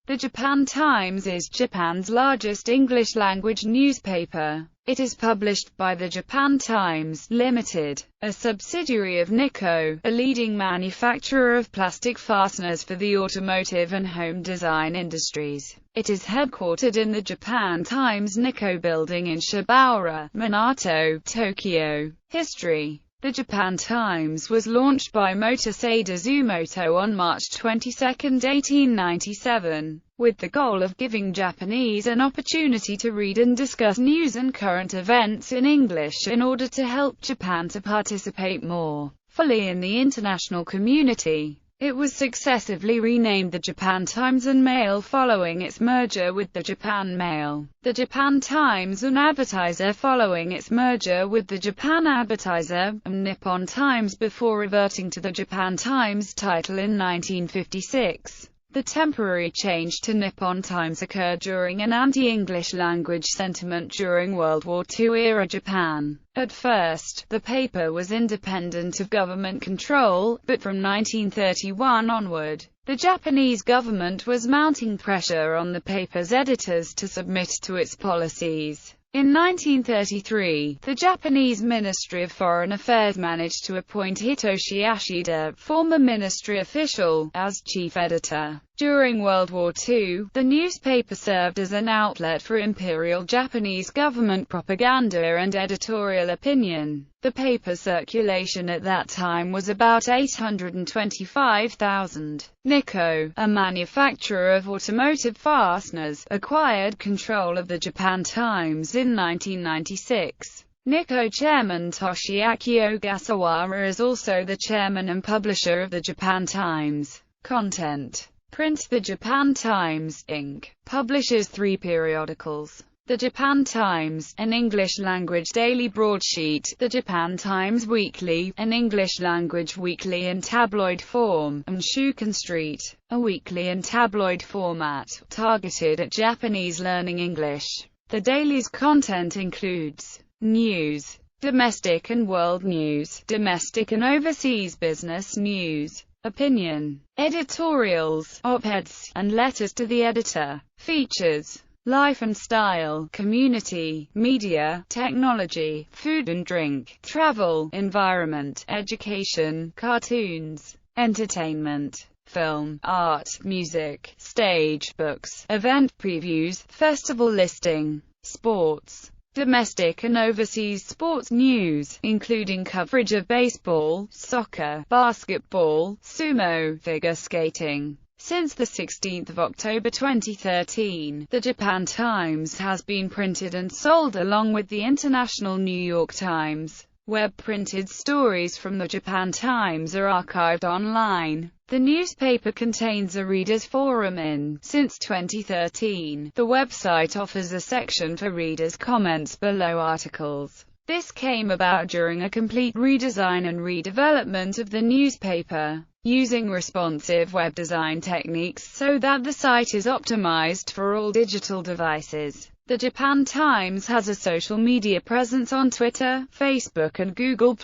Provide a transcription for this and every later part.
The Japan Times is Japan's largest English-language newspaper. It is published by the Japan Times, Limited, a subsidiary of Nikko, a leading manufacturer of plastic fasteners for the automotive and home design industries. It is headquartered in the Japan Times Nikko building in Shibaura, Minato, Tokyo. History. The Japan Times was launched by Motosei Dazumoto on March 22, 1897, with the goal of giving Japanese an opportunity to read and discuss news and current events in English in order to help Japan to participate more fully in the international community. It was successively renamed the Japan Times and Mail following its merger with the Japan Mail. The Japan Times and Advertiser following its merger with the Japan Advertiser, and Nippon Times before reverting to the Japan Times title in 1956. The temporary change to Nippon Times occurred during an anti-English language sentiment during World War II-era Japan. At first, the paper was independent of government control, but from 1931 onward, the Japanese government was mounting pressure on the paper's editors to submit to its policies. In 1933, the Japanese Ministry of Foreign Affairs managed to appoint Hitoshi Ashida, former ministry official, as chief editor. During World War II, the newspaper served as an outlet for Imperial Japanese government propaganda and editorial opinion. The paper's circulation at that time was about 825,000. Nikko, a manufacturer of automotive fasteners, acquired control of the Japan Times in 1996. Nikko chairman Toshiaki Ogasawara is also the chairman and publisher of the Japan Times. Content. Print. The Japan Times, Inc. publishes 3 periodicals. The Japan Times, an English-language daily broadsheet, the Japan Times Weekly, an English-language weekly in tabloid form, and Shukan Street, a weekly in tabloid format, targeted at Japanese learning English. The daily's content includes news, domestic and world news, domestic and overseas business news, opinion, editorials, op-eds, and letters to the editor, features, life and style, community, media, technology, food and drink, travel, environment, education, cartoons, entertainment, film, art, music, stage, books, event previews, festival listing, sports, domestic and overseas sports news, including coverage of baseball, soccer, basketball, sumo, figure skating. Since the 16th of October 2013, the Japan Times has been printed and sold along with the International New York Times. Web-printed stories from the Japan Times are archived online. The newspaper contains a readers' forum. Since 2013, the website offers a section for readers' comments below articles. This came about during a complete redesign and redevelopment of the newspaper, using responsive web design techniques so that the site is optimized for all digital devices. The Japan Times has a social media presence on Twitter, Facebook and Google+.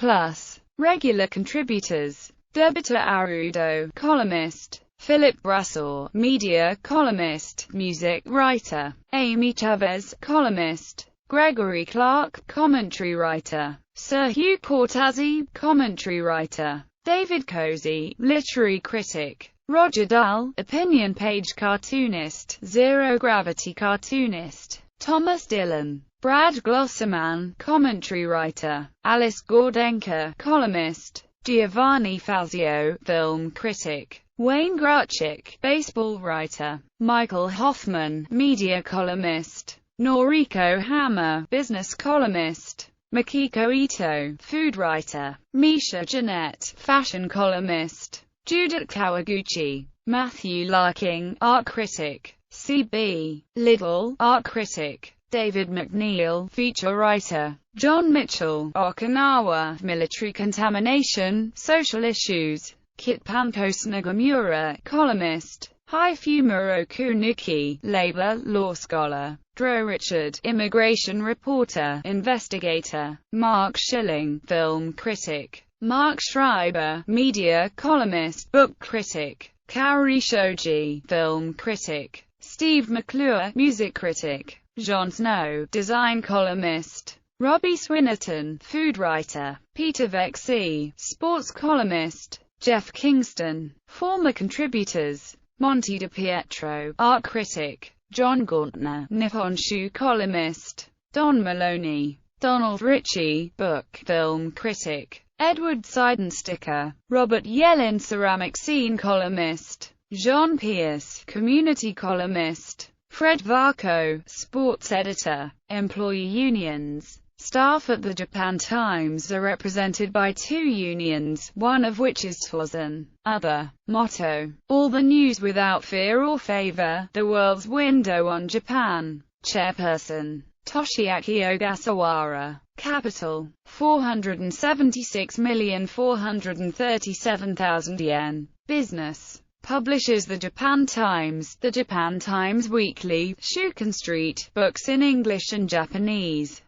Regular contributors: Debuta Arudo, columnist; Philip Russell, media columnist, music writer; Amy Chavez, columnist; Gregory Clark, commentary writer; Sir Hugh Cortazzi, commentary writer; David Cozy, literary critic; Roger Dahl, opinion page cartoonist, Zero Gravity cartoonist; Thomas Dillon; Brad Glosserman, commentary writer; Alice Gordenka, columnist; Giovanni Fazio, film critic; Wayne Gruchik, baseball writer; Michael Hoffman, media columnist; Noriko Hammer, business columnist; Makiko Ito, food writer; Misha Jeanette, fashion columnist; Judith Kawaguchi; Matthew Larking, art critic; C.B. Little, art critic; David McNeil, feature writer; John Mitchell, Okinawa, military contamination, social issues; Kit Pankos Nagamura, columnist; Haifumuro Kunuki, labor law scholar; Dro Richard, immigration reporter, investigator; Mark Schilling, film critic; Mark Schreiber, media columnist, book critic; Kaori Shoji, film critic; Steve McClure, music critic. Jon Snow, design columnist. Robbie Swinnerton, food writer. Peter Vexi, sports columnist. Jeff Kingston, former contributors. Monty DiPietro, art critic. John Gauntner, Nippon Shoe columnist. Don Maloney, Donald Ritchie, book, film critic. Edward Seidensticker, Robert Yellin, ceramic scene columnist. Jean Pierce, community columnist. Fred Varco, sports editor. Employee unions. Staff at the Japan Times are represented by 2 unions, one of which is TFOSAN. Other. Motto: all the news without fear or favor, the world's window on Japan. Chairperson: Toshiaki Ogasawara. Capital: 476,437,000 yen. Business: publishes the Japan Times, the Japan Times Weekly, Shukan Street, books in English and Japanese.